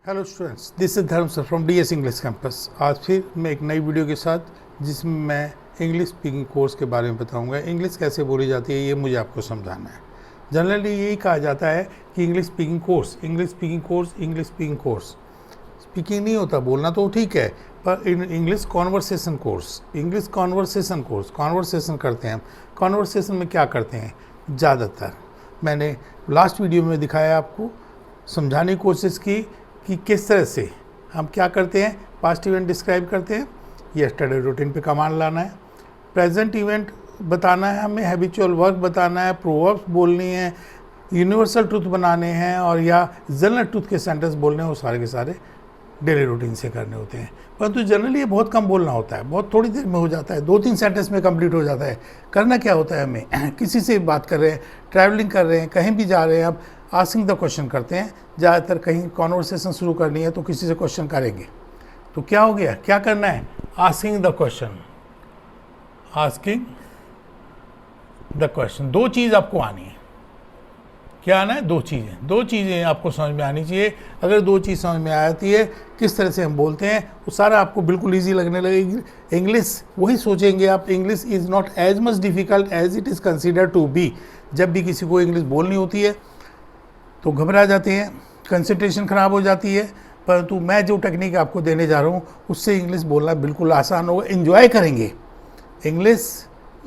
Hello students, this is धर्म sir from DS English campus. आज फिर मैं एक नई वीडियो के साथ जिसमें मैं इंग्लिश स्पीकिंग कोर्स के बारे में बताऊंगा। इंग्लिश कैसे बोली जाती है ये मुझे आपको समझाना है। जनरली यही कहा जाता है कि English speaking course, English speaking course, English speaking course. Speaking नहीं होता, बोलना तो ठीक है, पर English conversation course, English conversation course, conversation करते हैं हम। कॉन्वर्सेशन में क्या करते हैं? ज़्यादातर मैंने लास्ट वीडियो में दिखाया, आपको समझाने की कोशिश की कि किस तरह से हम क्या करते हैं। पास्ट इवेंट डिस्क्राइब करते हैं, यस्टरडे रूटीन पे कमांड लाना है, प्रेजेंट इवेंट बताना है हमें, हैबिचुअल वर्क बताना है, प्रोवर्ब्स बोलनी है, यूनिवर्सल ट्रूथ बनाने हैं और या जनरल ट्रूथ के सेंटेंस बोलने हैं। वो सारे के सारे डेली रूटीन से करने होते हैं, परंतु जनरली ये बहुत कम बोलना होता है, बहुत थोड़ी देर में हो जाता है, 2-3 सेंटेंस में कंप्लीट हो जाता है। करना क्या होता है हमें, किसी से बात कर रहे हैं, ट्रैवलिंग कर रहे हैं, कहीं भी जा रहे हैं, अब आस्किंग द क्वेश्चन करते हैं। ज़्यादातर कहीं कॉन्वर्सेशन शुरू करनी है तो किसी से क्वेश्चन करेंगे, तो क्या हो गया, क्या करना है? Asking the question, asking the question. 2 चीज़ आपको आनी है। क्या आना है? 2 चीज़ें आपको समझ में आनी चाहिए। अगर 2 चीज़ समझ में आती है, किस तरह से हम बोलते हैं, वो सारा आपको बिल्कुल ईजी लगने लगेगी। इंग्लिश वही सोचेंगे आप, English is not as much difficult as it is considered to be. जब भी किसी को इंग्लिश बोलनी होती है तो घबरा जाते हैं, कंसंट्रेशन ख़राब हो जाती है, परंतु मैं जो टेक्निक आपको देने जा रहा हूँ उससे इंग्लिश बोलना बिल्कुल आसान होगा। एंजॉय करेंगे। इंग्लिश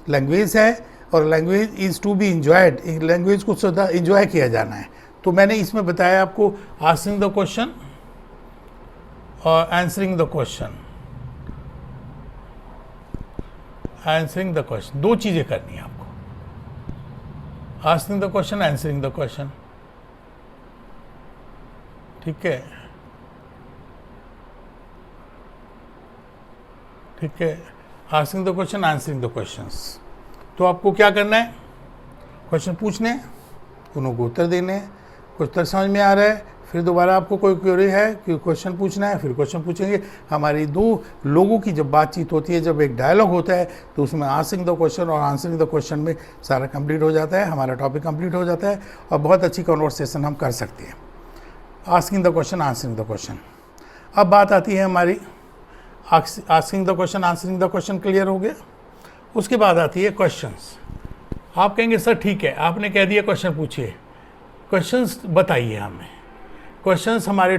लैंग्वेज है और language is to be enjoyed. Language को सदा इंजॉय किया जाना है। तो मैंने इसमें बताया आपको आस्किंग द क्वेश्चन और answering the question. Answering the question 2 चीज़ें करनी है आपको, asking the question, answering the question. ठीक है, ठीक है। Asking the question, answering the questions. तो आपको क्या करना है? क्वेश्चन पूछने हैं, उनको उत्तर देने हैं। कुछ उत्तर समझ में आ रहा है, फिर दोबारा आपको कोई क्वेरी है कि क्वेश्चन पूछना है, फिर क्वेश्चन पूछेंगे। हमारी 2 लोगों की जब बातचीत होती है, जब एक डायलॉग होता है, तो उसमें आस्किंग द क्वेश्चन और आंसरिंग द क्वेश्चन में सारा कंप्लीट हो जाता है, हमारा टॉपिक कंप्लीट हो जाता है और बहुत अच्छी कन्वर्सेशन हम कर सकते हैं। Asking the question, answering the question. अब बात आती है हमारी asking the question, answering the question clear हो गया। उसके बाद आती है क्वेश्चंस। आप कहेंगे सर ठीक है, आपने कह दिया क्वेश्चन पूछिए, क्वेश्चंस बताइए हमें। क्वेश्चंस हमारे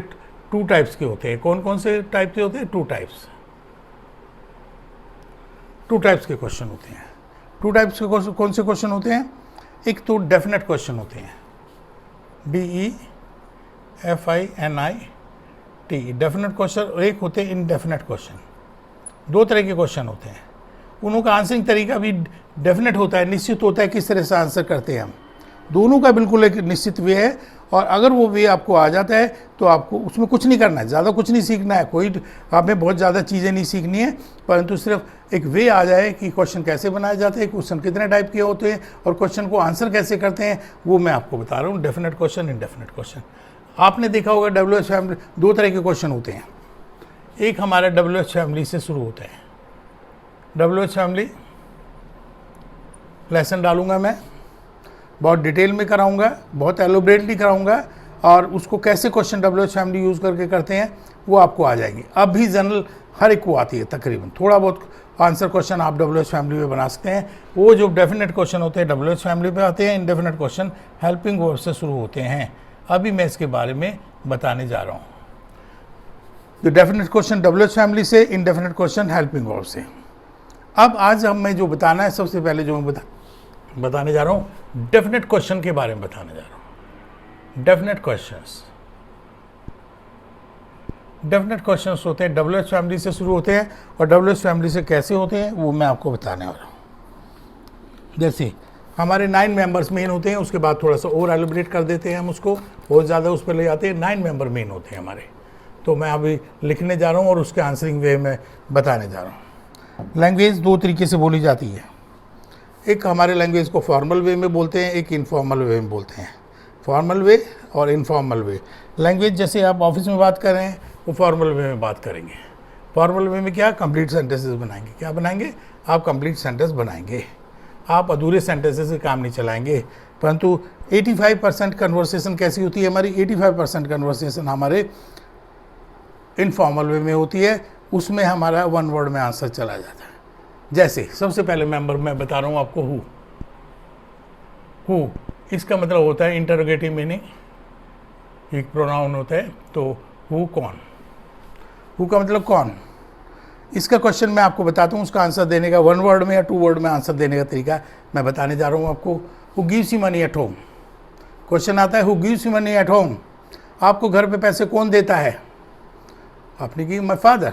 2 टाइप्स के होते हैं। कौन कौन से टाइप के होते हैं? 2 टाइप्स। 2 टाइप्स के क्वेश्चन होते हैं। 2 टाइप्स के कौन से क्वेश्चन होते हैं? एक तो डेफिनेट क्वेश्चन होते हैं, DEFINIT, डेफिनेट क्वेश्चन, और एक होते हैं इनडेफिनेट क्वेश्चन। 2 तरह के क्वेश्चन होते हैं। उनों का आंसरिंग तरीका भी डेफिनेट होता है, निश्चित होता है किस तरह से आंसर करते हैं हम। दोनों का बिल्कुल एक निश्चित वे है, और अगर वो वे आपको आ जाता है तो आपको उसमें कुछ नहीं करना है, ज़्यादा कुछ नहीं सीखना है, कोई हमें बहुत ज़्यादा चीज़ें नहीं सीखनी है, परंतु सिर्फ एक वे आ जाए कि क्वेश्चन कैसे बनाए जाते हैं, क्वेश्चन कितने टाइप के होते हैं और क्वेश्चन को आंसर कैसे करते हैं, वो मैं आपको बता रहा हूँ। Definite question, indefinite question. आपने देखा होगा WH फैमिली 2 तरह के क्वेश्चन होते हैं। एक हमारा WH फैमिली से शुरू होता है। WH फैमिली लेसन डालूंगा मैं, बहुत डिटेल में कराऊंगा, बहुत एलोबरेटली कराऊंगा, और उसको कैसे क्वेश्चन WH फैमिली यूज़ करके करते हैं वो आपको आ जाएगी। अब भी जनरल हर एक को आती है तकरीबन, थोड़ा बहुत आंसर क्वेश्चन आप WH फैमिली में बना सकते हैं। वो जो डेफिनेट क्वेश्चन होते हैं WH फैमिली पे आते हैं। इनडेफिनेट क्वेश्चन हेल्पिंग वर्ब से शुरू होते हैं। अभी मैं इसके बारे में बताने जा रहा हूँ। जो डेफिनेट क्वेश्चन WH फैमिली से, इनडेफिनेट क्वेश्चन हेल्पिंग वर्ब से। अब आज हमें जो बताना है, सबसे पहले जो मैं बताने जा रहा हूँ, डेफिनेट क्वेश्चन के बारे में बताने जा रहा हूँ। डेफिनेट क्वेश्चंस, डेफिनेट क्वेश्चंस होते हैं, WH फैमिली से शुरू होते हैं, और WH फैमिली से कैसे होते हैं वो मैं आपको बताने वाला हूँ। जैसे हमारे 9 मेंबर्स मेन होते हैं, उसके बाद थोड़ा सा और एलिब्रेट कर देते हैं हम उसको, बहुत ज़्यादा उस पर ले जाते हैं। 9 मेंबर मेन होते हैं हमारे। तो मैं अभी लिखने जा रहा हूँ और उसके आंसरिंग वे में बताने जा रहा हूँ। लैंग्वेज 2 तरीके से बोली जाती है। एक हमारे लैंग्वेज को फॉर्मल वे में बोलते हैं, एक इनफॉर्मल वे में बोलते हैं। फॉर्मल वे और इनफॉर्मल वे। लैंग्वेज जैसे आप ऑफिस में बात कर रहे हैं, वो फॉर्मल वे में बात करेंगे। फॉर्मल वे में क्या? कंप्लीट सेंटेंसेस बनाएंगे। क्या बनाएंगे? आप कंप्लीट सेंटेंस बनाएंगे। आप अधूरे सेंटेंसेस से काम नहीं चलाएंगे। परंतु 85% कन्वर्सेशन कैसी होती है हमारी? 85% कन्वर्सेशन हमारे इनफॉर्मल वे में होती है, उसमें हमारा वन वर्ड में आंसर चला जाता है। जैसे सबसे पहले मेंबर मैं बता रहा हूँ आपको, हु, इसका मतलब होता है इंटरोगेटिव मीनिंग, एक प्रोनाउन होता है। तो हु कौन, हु का मतलब कौन। इसका क्वेश्चन मैं आपको बताता हूँ, उसका आंसर देने का वन वर्ड में या टू वर्ड में आंसर देने का तरीका मैं बताने जा रहा हूँ आपको। Who gives you money at home, question आता है who gives you money at home, आपको घर पे पैसे कौन देता है? आपने की माई फादर,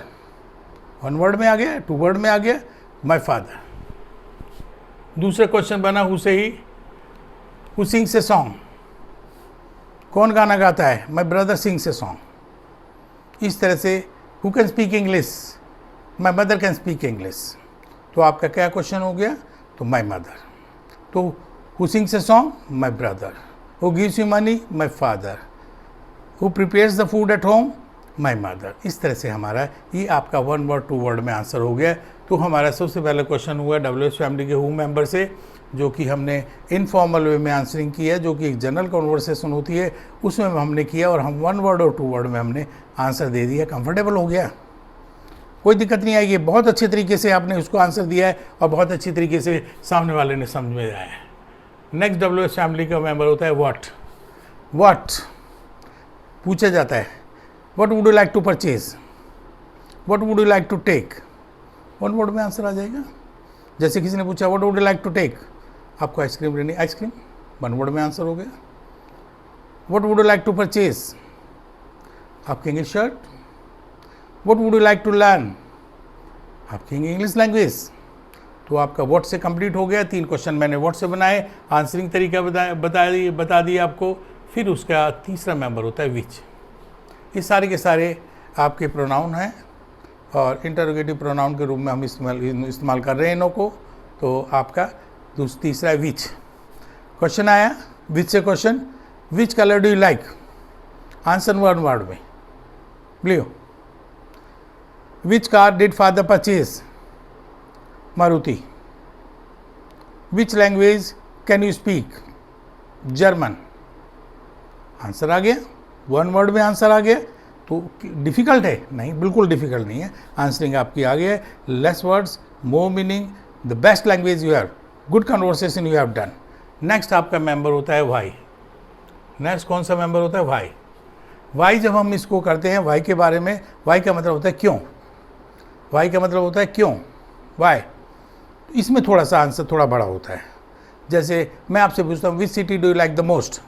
वन वर्ड में आ गया, टू वर्ड में आ गया, माई फादर। दूसरा क्वेश्चन बना हु से ही, हु सिंग्स ए सॉन्ग, कौन गाना गाता है? My brother sings a song. इस तरह से who can speak English, my mother can speak English. तो आपका क्या क्वेश्चन हो गया? तो माई मदर। तो who sings a song, my brother. Who gives you money, my father. Who prepares the food at home, my mother. इस तरह से हमारा ये आपका वन वर्ड टू वर्ड में आंसर हो गया। तो हमारा सबसे पहला क्वेश्चन हुआ WH फैमिली के हु मेंबर से, जो कि हमने इनफॉर्मल वे में आंसरिंग की है, जो कि एक जनरल कन्वर्सेशन होती है, उसमें हमने किया और हम वन वर्ड और टू वर्ड में हमने आंसर दे दिया। कंफर्टेबल हो गया, कोई दिक्कत नहीं आई। बहुत अच्छे तरीके से आपने उसको आंसर दिया है और बहुत अच्छी तरीके से सामने वाले ने समझ में आया है। नेक्स्ट WH फैमिली का मेंबर होता है व्हाट पूछा जाता है, what would you like to purchase, what would you like to take, one word में आंसर आ जाएगा। जैसे किसी ने पूछा what would you like to take, आपको आइसक्रीम लेनी, आइसक्रीम, वन वर्ड में आंसर हो गया। What would you like to purchase, आप कहेंगे shirt. What would you like to learn, आप कहेंगे इंग्लिश लैंग्वेज। तो आपका व्हाट से कंप्लीट हो गया। 3 क्वेश्चन मैंने व्हाट से बनाए, आंसरिंग तरीका बता दिया आपको। फिर उसका तीसरा मेंबर होता है विच। ये सारे के सारे आपके प्रोनाउन हैं और इंटरोगेटिव प्रोनाउन के रूप में हम इस्तेमाल कर रहे हैं इन्हों को। तो आपका तीसरा है विच। क्वेश्चन आया विच से question, which colour do you like, answer one word में blue. Which car did father purchase, Maruti. Which language can you speak, German. Answer आ गया, वन वर्ड में आंसर आ गया। तो डिफ़िकल्ट है? नहीं, बिल्कुल डिफ़िकल्ट नहीं है। आंसरिंग आपकी आ गया है। Less voids, more meaning, the best language you have, good conversation you have done. Next आपका मेंबर होता है वाई। नेक्स्ट कौन सा मेंबर होता है? वाई। वाई जब हम इसको करते हैं, वाई के बारे में, वाई का मतलब होता है क्यों। वाई का मतलब होता है क्यों, वाई। इसमें थोड़ा सा आंसर थोड़ा बड़ा होता है। जैसे मैं आपसे पूछता हूँ which city do you like the most,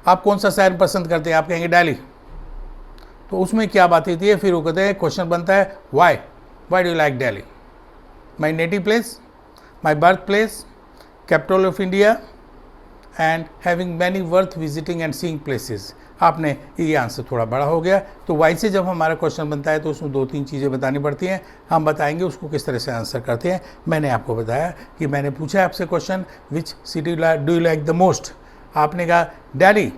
आप कौन सा शहर पसंद करते हैं? आप कहेंगे दिल्ली। तो उसमें क्या बात होती है? फिर वो कहते हैं, क्वेश्चन बनता है why do you like Delhi, my native place, my birth place, capital of India and having many worth visiting and seeing places. आपने ये आंसर थोड़ा बड़ा हो गया। तो वाई से जब हमारा क्वेश्चन बनता है तो उसमें 2-3 चीज़ें बतानी पड़ती हैं। हम बताएंगे उसको किस तरह से आंसर करते हैं। मैंने आपको बताया कि मैंने पूछा है आपसे question which city do you like the most, आपने कहा दिल्ली।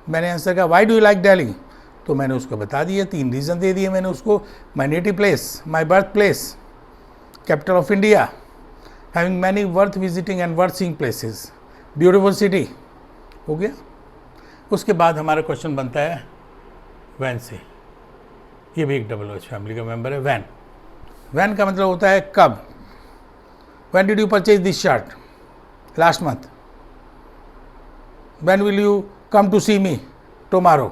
मैंने आंसर कहा why do you like Delhi, तो मैंने उसको बता दिया, 3 रीज़न दे दिए मैंने उसको। My native place, my birth place, capital of India, having many worth visiting and worth seeing places, beautiful city. हो गया। उसके बाद हमारा क्वेश्चन बनता है वैन से। ये भी एक WH फैमिली का मेंबर है। वैन, वैन का मतलब होता है कब। When did you purchase this shirt, last month. Van will you come to see me tomorrow,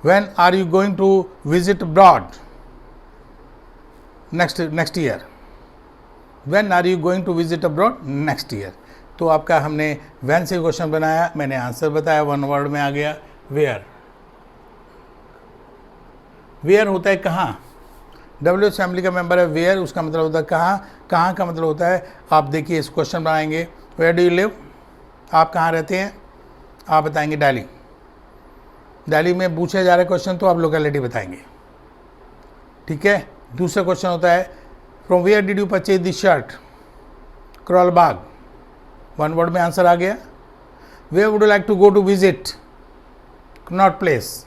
when are you going to visit abroad next year, when are you going to visit abroad next year। तो आपका हमने when से question बनाया, मैंने answer बताया, one word में आ गया where। where होता है कहाँ, WH फैमिली का मेंबर है where, उसका मतलब होता है कहाँ। कहाँ का मतलब होता है, आप देखिए इस क्वेश्चन बनाएंगे where do you live, आप कहाँ रहते हैं, आप बताएंगे दिल्ली। दिल्ली में पूछा जा रहा है क्वेश्चन, तो आप लोकेलिटी बताएंगे, ठीक है। दूसरा क्वेश्चन होता है from where did you purchase this shirt, Karol Bagh. One word में आंसर आ गया। Where would you like to go to visit, Connaught Place.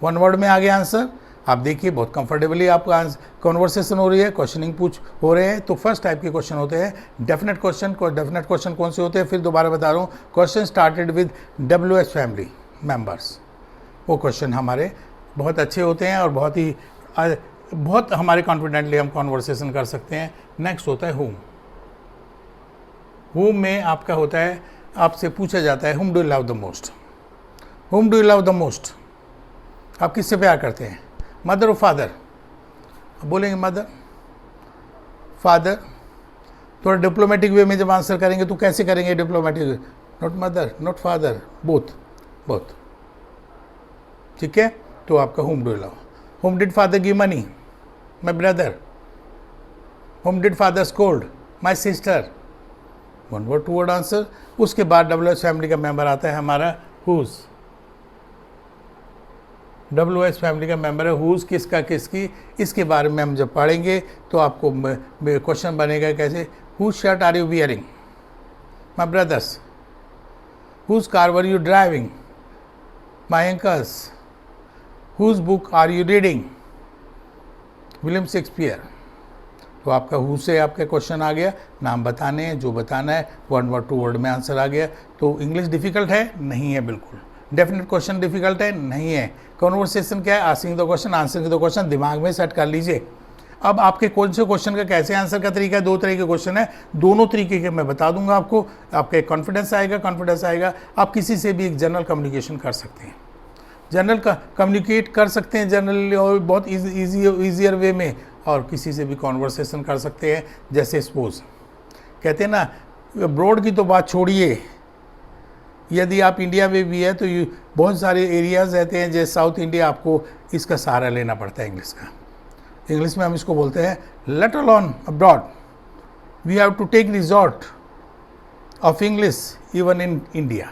One word में आ गया आंसर। आप देखिए बहुत कंफर्टेबली आपका कॉन्वर्सेशन हो रही है, क्वेश्चनिंग हो रहे हैं। तो फर्स्ट टाइप के क्वेश्चन होते हैं डेफिनेट क्वेश्चन। डेफिनेट क्वेश्चन कौन से होते हैं, फिर दोबारा बता रहा हूँ, question started with WH family members, वो क्वेश्चन हमारे बहुत अच्छे होते हैं और बहुत हमारे कॉन्फिडेंटली हम कॉन्वर्सेशन कर सकते हैं। नेक्स्ट होता है हुम। हुम में आपका होता है, आपसे पूछा जाता है whom do you love the most, whom do you love the most, आप किससे प्यार करते हैं, मदर और फादर। बोलेंगे मदर, फादर। थोड़ा डिप्लोमेटिक वे में जब आंसर करेंगे तो कैसे करेंगे diplomatic, not mother not father, both both, ठीक है। तो आपका whom do you love. Whom did father give money, my brother. Whom did father scold, my sister. One word two word answer. उसके बाद WH फैमिली का member आता है हमारा हुज। WH फैमिली का मेंबर है हुज, किसका किसकी, इसके बारे में हम जब पढ़ेंगे तो आपको क्वेश्चन बनेगा कैसे, whose shirt are you wearing, my brother's. Whose car were you driving, my uncle's. Whose book are you reading, William Shakespeare. तो आपका हु से आपका क्वेश्चन आ गया, नाम बताने हैं, जो बताना है, वन वर्ड टू वर्ड में आंसर आ गया। तो इंग्लिश डिफिकल्ट है? नहीं है बिल्कुल। डेफिनेट क्वेश्चन डिफिकल्ट है? नहीं है। कॉन्वर्सेशन क्या है? Asking the question, answering the question. दिमाग में सेट कर लीजिए। अब आपके कौन से क्वेश्चन का कैसे आंसर का तरीका है, दो तरह के क्वेश्चन है, दोनों तरीके के मैं बता दूंगा आपको। आपका एक कॉन्फिडेंस आएगा, आप किसी से भी एक जनरल कम्युनिकेशन कर सकते हैं, जनरल का कम्युनिकेट कर सकते हैं जनरली और बहुत ईजियर वे में, और किसी से भी कॉन्वर्सेशन कर सकते हैं। जैसे सपोज कहते हैं ना, ब्रॉड की तो बात छोड़िए, यदि आप इंडिया में भी है तो बहुत सारे एरियाज़ रहते हैं जैसे साउथ इंडिया, आपको इसका सहारा लेना पड़ता है इंग्लिश का। इंग्लिश में हम इसको बोलते हैं let alone abroad, we have to take resort of English even in India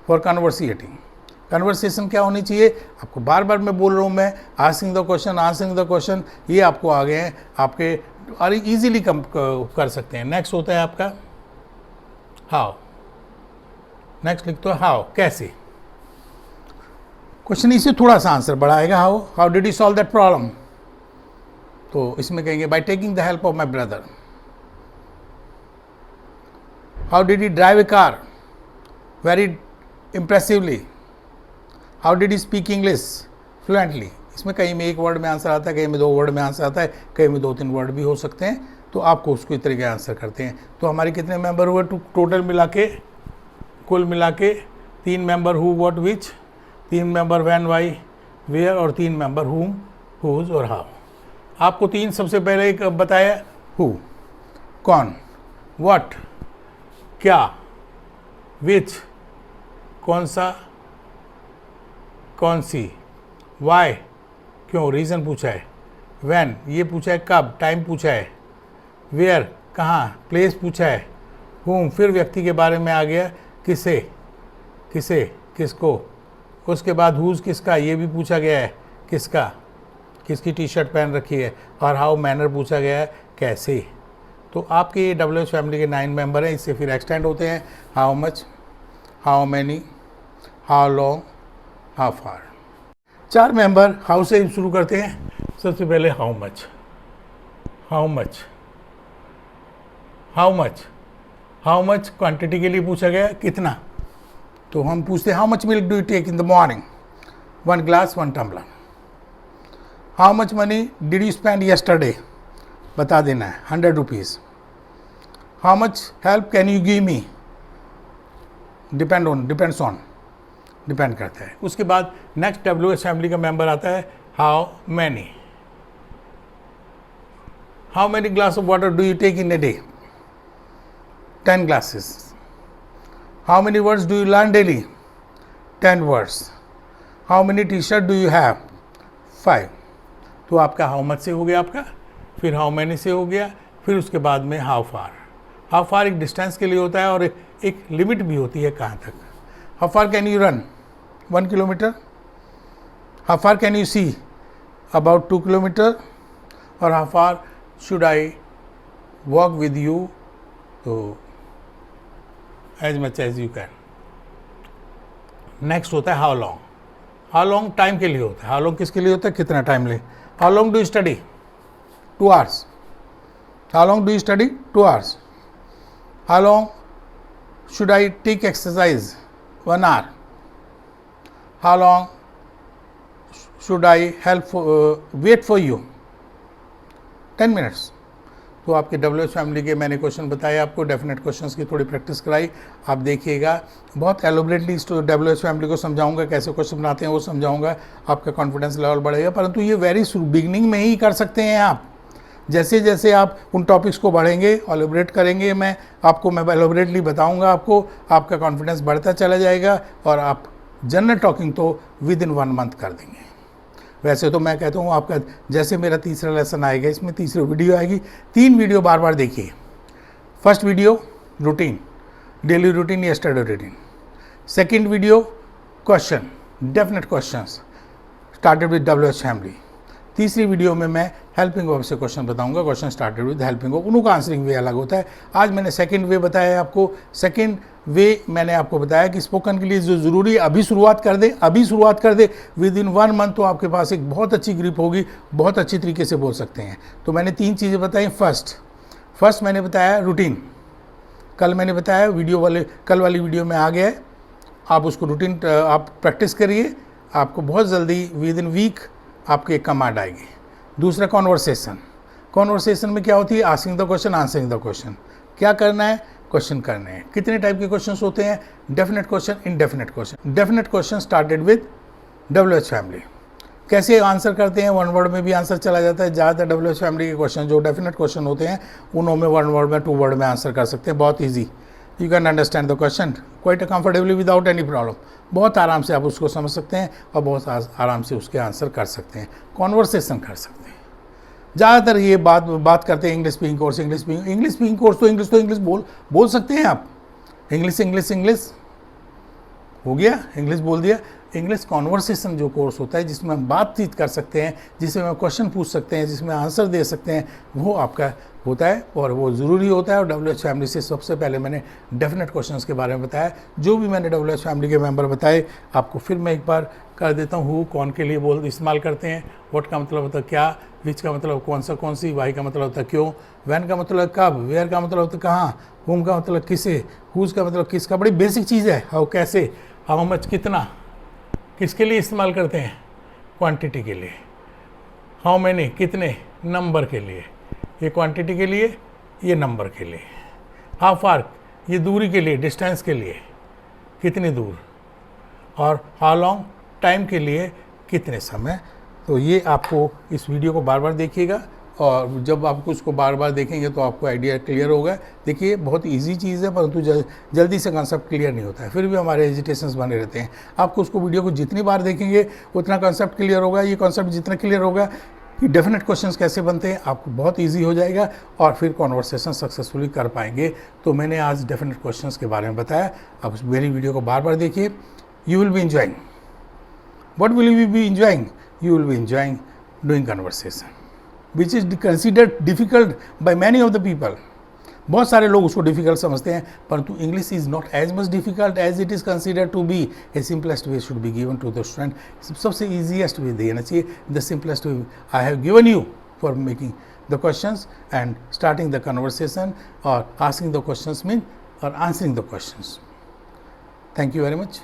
for conversiating. Conversation क्या होनी चाहिए, आपको बार बार मैं बोल रहा हूँ, मैं आस्किंग द क्वेश्चन, ये आपको आ गए हैं आपके, और इजीली कम कर सकते हैं। नेक्स्ट होता है आपका हाउ। नेक्स्ट लिखते हो हाउ, कैसे। क्वेश्चन इससे थोड़ा सा आंसर बढ़ाएगा, how did you solve that problem. तो इसमें कहेंगे by taking the help of my brother. How did you drive A car very impressively. How did you speak English fluently. इसमें कहीं में एक वर्ड में आंसर आता है, कहीं में दो वर्ड में आंसर आता है, कहीं में 2-3 वर्ड भी हो सकते हैं। तो आपको उसको इस तरीके आंसर करते हैं। तो हमारे कितने मेंबर हुए टोटल मिला के, कुल मिला के 3 member who what which, 3 member when why where, और 3 मेंबर हुम हुज और हाउ। आपको 3 सबसे पहले एक बताया, हु कौन, व्हाट क्या, विच कौन सा कौन सी, वाई क्यों रीज़न पूछा है, व्हेन ये पूछा है कब, टाइम पूछा है, वेयर कहाँ, प्लेस पूछा है, हुम फिर व्यक्ति के बारे में आ गया, किसे किसे किसको, उसके बाद हुज किसका ये भी पूछा गया है, किसका किसकी टी शर्ट पहन रखी है, और हाउ मैनर पूछा गया है कैसे। तो आपके WH फैमिली के 9 मेंबर हैं। इससे फिर एक्सटेंड होते हैं how much, how many, how long, how far. 4 member how से शुरू करते हैं। सबसे पहले how much, how much, how much, how much quantity के लिए पूछा गया कितना। तो हम पूछते हैं how much milk do you take in the morning, 1 glass 1 tumbler. How much money did you spend yesterday, बता देना है 100 rupees. How much help can you give me, depends on, depend करता है। उसके बाद नेक्स्ट WH फैमिली का member आता है how many, how many glass of water do you take in a day, 10 glasses। How many words do you learn daily, 10 words। How many T shirt do you have, 5। तो आपका how much से हो गया आपका, फिर how many से हो गया, फिर उसके बाद में हाउ फार। हाउ फार एक डिस्टेंस के लिए होता है और एक लिमिट भी होती है कहाँ तक। How far can you run, 1 kilometre. How far can you see, about 2 kilometre. और how far should I walk with you, तो as much as you can. Next होता है how long, how long time के लिए होता है, how long किसके लिए होता है, कितना टाइम ले। How long do you study, 2 hours। How long do you study, 2 hours। How long should I take exercise, 1 hour। How long should I help wait for you, 10 minutes। तो आपके WH family के मैंने question बताए, आपको definite questions की थोड़ी practice कराई। आप देखिएगा, बहुत एलोबरेटली WH फैमिली को समझाऊंगा, कैसे क्वेश्चन बनाते हैं वो समझाऊंगा, आपका कॉन्फिडेंस लेवल बढ़ेगा। परंतु ये वेरी बिगिनिंग में ही कर सकते हैं आप। जैसे जैसे आप उन टॉपिक्स को बढ़ेंगे, एलोबरेट करेंगे, मैं एलोबरेटली बताऊँगा आपको, आपका कॉन्फिडेंस बढ़ता चला जाएगा और आप जनरल टॉकिंग तो विद इन 1 month कर देंगे। वैसे तो मैं कहता हूँ आपका जैसे मेरा तीसरा लेसन आएगा, इसमें तीसरी वीडियो आएगी, 3 वीडियो बार बार देखिए। First video routine, daily routine या study routine. Second video question, definite questions started with WH family. तीसरी वीडियो में मैं हेल्पिंग वर्ब से क्वेश्चन बताऊंगा, question started with helping verb. उनका आंसरिंग वे अलग होता है। आज मैंने सेकंड वे बताया है आपको। सेकंड वे मैंने आपको बताया कि स्पोकन के लिए जो ज़रूरी है अभी शुरुआत कर दे विद इन 1 month, तो आपके पास एक बहुत अच्छी ग्रिप होगी, बहुत अच्छी तरीके से बोल सकते हैं। तो मैंने 3 चीज़ें बताई। फर्स्ट मैंने बताया रूटीन, कल मैंने बताया कल वाली वीडियो में आ गया है, आप उसको रूटीन आप प्रैक्टिस करिए, आपको बहुत जल्दी विद इन वीक आपकी एक कमांड आएगी। दूसरा कॉन्वर्सेशन में क्या होती है, asking the question, answering the question. क्या करना है, क्वेश्चन करने हैं। कितने टाइप के क्वेश्चंस होते हैं, definite question, indefinite question. Definite question started with WH family. कैसे आंसर करते हैं, 1 word में भी आंसर चला जाता है। ज़्यादातर WH फैमिली के क्वेश्चन जो डेफिनेट क्वेश्चन होते हैं उन्होंने 1 word में 2 word में आंसर कर सकते हैं, बहुत easy. You can understand the question quite comfortably without any problem. बहुत आराम से आप उसको समझ सकते हैं और बहुत आराम से उसके आंसर कर सकते हैं, कॉन्वर्सेशन कर सकते हैं। ज़्यादातर ये बात करते हैं इंग्लिश स्पीकिंग कोर्स तो इंग्लिश बोल सकते हैं आप। इंग्लिश हो गया, इंग्लिश बोल दिया। इंग्लिश कॉन्वर्सेशन जो कोर्स होता है जिसमें हम बातचीत कर सकते हैं, जिसमें हम क्वेश्चन पूछ सकते हैं, जिसमें आंसर दे सकते हैं, वो आपका होता है और वो ज़रूरी होता है। और WH फैमिली से सबसे पहले मैंने डेफिनेट क्वेश्चंस के बारे में बताया। जो भी मैंने WH फैमिली के मेंबर बताए आपको फिर मैं एक बार कर देता हूँ। कौन के लिए इस्तेमाल करते हैं, व्हाट का मतलब होता है क्या, विच का मतलब कौन सी, वाई का मतलब होता है क्यों, व्हेन का मतलब कब, वेयर का मतलब होता है कहाँ, हुम का मतलब किसे, हुज का मतलब किसका। बड़ी बेसिक चीज़ है। हाउ कैसे, हाउ मच कितना, किसके लिए इस्तेमाल करते हैं, क्वांटिटी के लिए। हाउ मैनी कितने, नंबर के लिए, ये क्वांटिटी के लिए, ये नंबर के लिए। हाउ फार ये दूरी के लिए, डिस्टेंस के लिए, कितनी दूर। और हाउ लॉन्ग टाइम के लिए, कितने समय। तो ये आपको इस वीडियो को बार बार देखिएगा और जब आपको उसको बार बार देखेंगे तो आपको आइडिया क्लियर होगा। देखिए बहुत इजी चीज़ है परंतु जल्दी से कॉन्सेप्ट क्लियर नहीं होता है, फिर भी हमारे हेजिटेशंस बने रहते हैं। आपको उसको वीडियो को जितनी बार देखेंगे उतना कॉन्सेप्ट क्लियर होगा। ये कॉन्सेप्ट जितना क्लियर होगा कि डेफिनेट क्वेश्चंस कैसे बनते हैं आपको बहुत ईजी हो जाएगा और फिर कॉन्वर्सेशन सक्सेसफुली कर पाएंगे। तो मैंने आज डेफिनेट क्वेश्चंस के बारे में बताया। अब मेरी वीडियो को बार बार देखिए। You will be enjoying, what will you B enjoying, you will be enjoying doing conversation which is considered difficult by many of the people. बहुत सारे लोग उसको डिफिकल्ट समझते हैं परंतु English is not as much difficult as it is considered to be. A simplest way should be given to the student. सबसे easiest way देना चाहिए। The simplest way I have given you for making the questions and starting the conversation और asking the questions mean और answering the questions. Thank you very much.